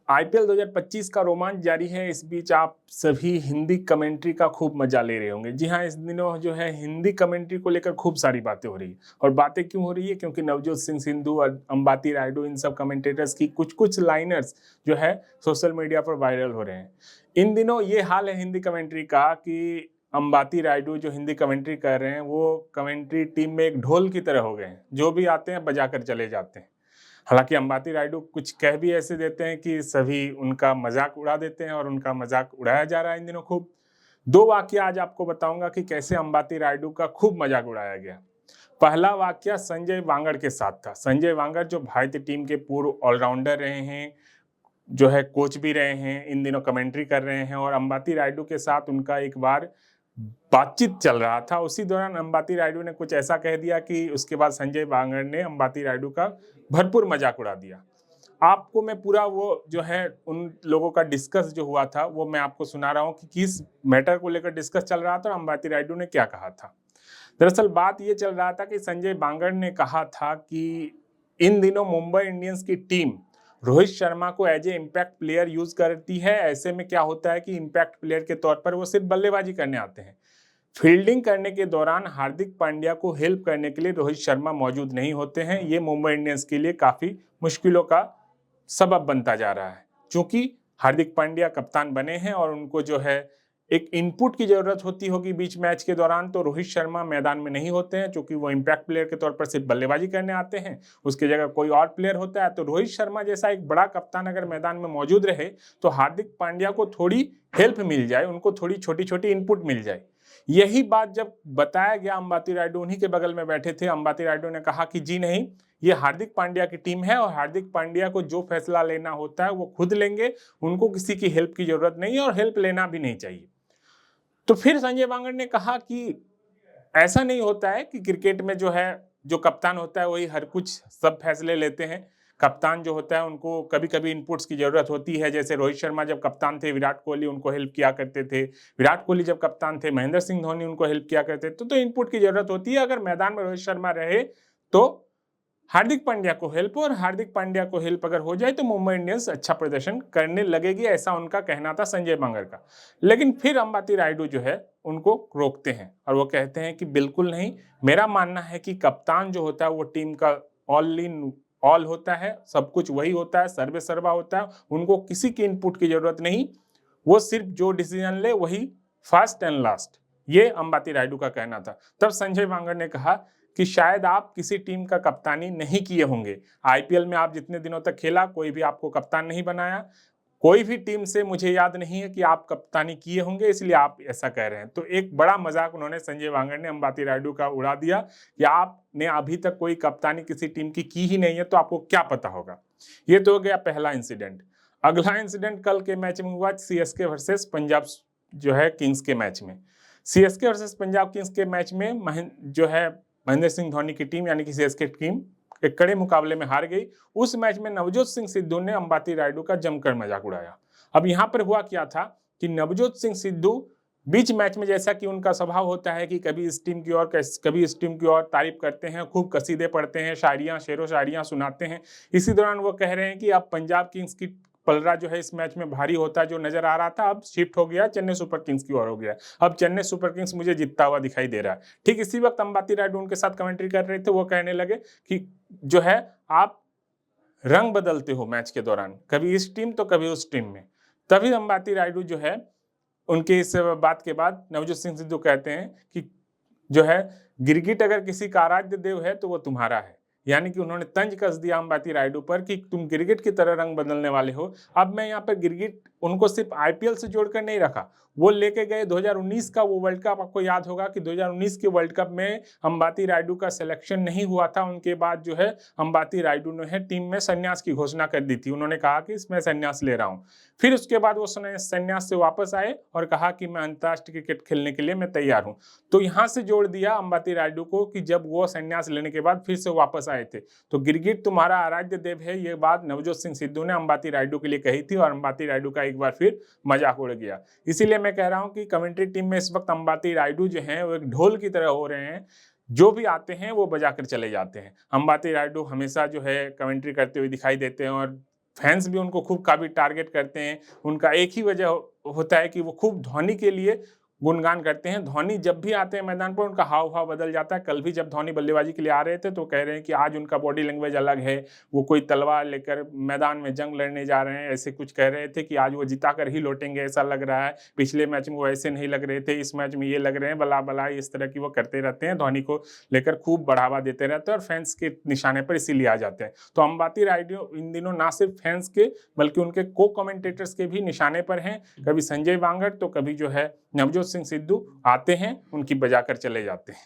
IPL 2025 का रोमांच जारी है। इस बीच आप सभी हिंदी कमेंट्री का खूब मजा ले रहे होंगे। जी हाँ, इस दिनों जो है हिंदी कमेंट्री को लेकर खूब सारी बातें हो रही है। और बातें क्यों हो रही है? क्योंकि नवजोत सिंह सिद्धू और अंबाती रायडू, इन सब कमेंटेटर्स की कुछ कुछ लाइनर्स जो है सोशल मीडिया पर वायरल हो रहे हैं। इन दिनों ये हाल है हिंदी कमेंट्री का कि अंबाती रायडू जो हिंदी कमेंट्री कर रहे हैं वो कमेंट्री टीम में एक ढोल की तरह हो गए हैं। जो भी आते हैं बजा कर चले जाते हैं। हालांकि अंबाती रायडू कुछ कह भी ऐसे देते हैं कि सभी उनका मजाक उड़ा देते हैं, और उनका मजाक उड़ाया जा रहा है इन दिनों खूब। दो वाकया आज आपको बताऊंगा कि कैसे अंबाती रायडू का खूब मजाक उड़ाया गया। पहला वाकया संजय वांगड़ के साथ था। संजय वांगड़ जो भारतीय टीम के पूर्व ऑलराउंडर रहे हैं, जो है कोच भी रहे हैं, इन दिनों कमेंट्री कर रहे हैं, और अंबाती रायडू के साथ उनका एक बार बातचीत चल रहा था। उसी दौरान अंबाती रायडू ने कुछ ऐसा कह दिया कि उसके बाद संजय वांगड़ ने अंबाती रायडू का भरपूर मजाक उड़ा दिया। आपको मैं पूरा वो जो है उन लोगों का डिस्कस जो हुआ था वो मैं आपको सुना रहा हूँ कि किस मैटर को लेकर डिस्कस चल रहा था और अंबाती रायडू ने क्या कहा था। दरअसल बात ये चल रहा था कि संजय वांगड़ ने कहा था कि इन दिनों मुंबई इंडियंस की टीम रोहित शर्मा को as a impact player use करती है। ऐसे में क्या होता है कि इम्पैक्ट प्लेयर के तौर पर वो सिर्फ बल्लेबाजी करने आते हैं। फील्डिंग करने के दौरान हार्दिक पांड्या को हेल्प करने के लिए रोहित शर्मा मौजूद नहीं होते हैं। ये मुंबई इंडियंस के लिए काफी मुश्किलों का सबब बनता जा रहा है। क्योंकि हार्दिक पांड्या कप्तान बने हैं और उनको जो है एक इनपुट की जरूरत होती होगी बीच मैच के दौरान, तो रोहित शर्मा मैदान में नहीं होते हैं क्योंकि वो इम्पैक्ट प्लेयर के तौर पर सिर्फ बल्लेबाजी करने आते हैं। उसकी जगह कोई और प्लेयर होता है। तो रोहित शर्मा जैसा एक बड़ा कप्तान अगर मैदान में मौजूद रहे तो हार्दिक पांड्या को थोड़ी हेल्प मिल जाए, उनको थोड़ी छोटी छोटी इनपुट मिल जाए। यही बात जब बताया गया अंबाती रायडू उन्हीं के बगल में बैठे थे, अंबाती रायडू ने कहा कि जी नहीं, ये हार्दिक पांड्या की टीम है और हार्दिक पांड्या को जो फैसला लेना होता है वो खुद लेंगे, उनको किसी की हेल्प की जरूरत नहीं है और हेल्प लेना भी नहीं चाहिए। तो फिर संजय वांगड़ ने कहा कि ऐसा नहीं होता है कि क्रिकेट में जो है जो कप्तान होता है वही हर कुछ सब फैसले लेते हैं। कप्तान जो होता है उनको कभी कभी इनपुट्स की जरूरत होती है। जैसे रोहित शर्मा जब कप्तान थे, विराट कोहली उनको हेल्प किया करते थे। विराट कोहली जब कप्तान थे, महेंद्र सिंह धोनी उनको हेल्प किया करते थे। तो इनपुट की जरूरत होती है। अगर मैदान में रोहित शर्मा रहे तो हार्दिक पांड्या को हेल्प हो, और हार्दिक पांड्या को हेल्प अगर हो जाए तो मुंबई इंडियंस अच्छा प्रदर्शन करने लगेगी, ऐसा उनका कहना था संजय वांगड़ का। लेकिन फिर अंबाती रायडू जो है उनको रोकते हैं और वो कहते हैं कि बिल्कुल नहीं, मेरा मानना है कि कप्तान जो होता है वो टीम का ऑल इन ऑल होता है, सब कुछ वही होता है, सर्वे सर्वा होता है, उनको किसी की इनपुट की जरूरत नहीं, वो सिर्फ जो डिसीजन ले वही फर्स्ट एंड लास्ट। ये अंबाती रायडू का कहना था। तब संजय वांगड़ ने कहा कि शायद आप किसी टीम का कप्तानी नहीं किए होंगे। आईपीएल में आप जितने दिनों तक खेला कोई भी आपको कप्तान नहीं बनाया, कोई भी टीम से मुझे याद नहीं है कि आप कप्तानी किए होंगे, इसलिए आप ऐसा कह रहे हैं। तो एक बड़ा मजाक उन्होंने संजय वांगड़ ने अंबाती रायडू का उड़ा दिया कि आपने अभी तक कोई कप्तानी किसी टीम की ही नहीं है तो आपको क्या पता होगा। ये तो हो गया पहला इंसिडेंट। अगला इंसिडेंट कल के मैच में हुआ सीएसके वर्सेस पंजाब जो है किंग्स के मैच में। सीएसके वर्सेस पंजाब किंग्स के मैच में जो है महेंद्र सिंह धोनी की टीम यानी कि सीएसके टीम एक कड़े मुकाबले में हार गई। उस मैच में नवजोत सिंह सिद्धू ने अंबाती रायडू का जमकर मजाक उड़ाया। अब यहाँ पर हुआ क्या था कि नवजोत सिंह सिद्धू बीच मैच में, जैसा कि उनका स्वभाव होता है कि कभी इस टीम की ओर कभी इस टीम की ओर तारीफ करते हैं, खूब कसीदे पढ़ते हैं, शायरियां शेरो शायरियां सुनाते हैं। इसी दौरान वो कह रहे हैं कि अब पंजाब किंग्स की पलड़ा जो है इस मैच में भारी होता जो नजर आ रहा था, अब शिफ्ट हो गया चेन्नई सुपर किंग्स की ओर हो गया। अब चेन्नई सुपर किंग्स मुझे जीतता हुआ दिखाई दे रहा है। ठीक इसी वक्त अंबाती रायडू उनके साथ कमेंट्री कर रहे थे। वो कहने लगे कि जो है आप रंग बदलते हो मैच के दौरान, कभी इस टीम तो कभी उस टीम में। तभी अंबाती रायडू जो है उनके इस बात के बाद नवजोत सिंह सिद्धू कहते हैं कि जो है गिरगिट अगर किसी का आराध्य देव है तो वो तुम्हारा है। यानी कि उन्होंने तंज कस दिया अंबाती रायडू पर कि तुम गिरगिट की तरह रंग बदलने वाले हो। अब मैं यहाँ पर गिरगिट उनको सिर्फ आईपीएल से जोड़कर नहीं रखा, वो लेके गए 2019 का वो वर्ल्ड कप। आपको याद होगा कि 2019 के वर्ल्ड कप में अंबाती रायडू का सिलेक्शन नहीं हुआ था। उनके बाद जो है अंबाती रायडू ने टीम में संन्यास की घोषणा कर दी थी। उन्होंने कहा कि इसमें संन्यास ले रहा हूँ। फिर उसके बाद वो संन्यास से वापस आए और कहा कि मैं अंतर्राष्ट्रीय क्रिकेट खेलने के लिए मैं तैयार हूँ। तो यहाँ से जोड़ दिया अंबाती रायडू को कि जब वो संन्यास लेने के बाद फिर से वापस आए थे। तो गिरगिट तुम्हारा आराध्य देव है, ये बात नवजोत सिंह सिद्धू ने अंबाती रायडू के लिए कही थी और अंबाती रायडू का एक बार फिर मजाक उड़ गया। इसीलिए मैं कह रहा हूँ कि कमेंट्री टीम में इस वक्त अंबाती रायडू जो है वो एक ढोल की तरह हो रहे हैं। जो भी आते हैं वो बजाकर चले जाते हैं। अंबाती रायडू हमेशा जो है कमेंट्री करते हुए दिखाई देते हैं और फैंस भी उनको खूब काफ़ी टारगेट करते हैं। उनका एक ही वजह होता है कि वो खूब धोनी के लिए गुणगान करते हैं। धोनी जब भी आते हैं मैदान पर उनका हाव-भाव बदल जाता है। कल भी जब धोनी बल्लेबाजी के लिए आ रहे थे तो कह रहे हैं कि आज उनका बॉडी लैंग्वेज अलग है। वो कोई तलवार लेकर मैदान में जंग लड़ने जा रहे हैं, ऐसे कुछ कह रहे थे कि आज वो जिता कर ही लौटेंगे ऐसा लग रहा है। पिछले मैच में वो ऐसे नहीं लग रहे थे, इस मैच में ये लग रहे हैं, बला-बला इस तरह की वो करते रहते हैं। धोनी को लेकर खूब बढ़ावा देते रहते हैं और फैंस के निशाने पर इसीलिए आ जाते हैं। तो अंबाती रायडू इन दिनों ना सिर्फ फैंस के बल्कि उनके को-कमेंटेटर्स के भी निशाने पर हैं। कभी संजय बांगर तो कभी जो है नवजोत सिंह सिद्धू आते हैं, उनकी बजाकर चले जाते हैं।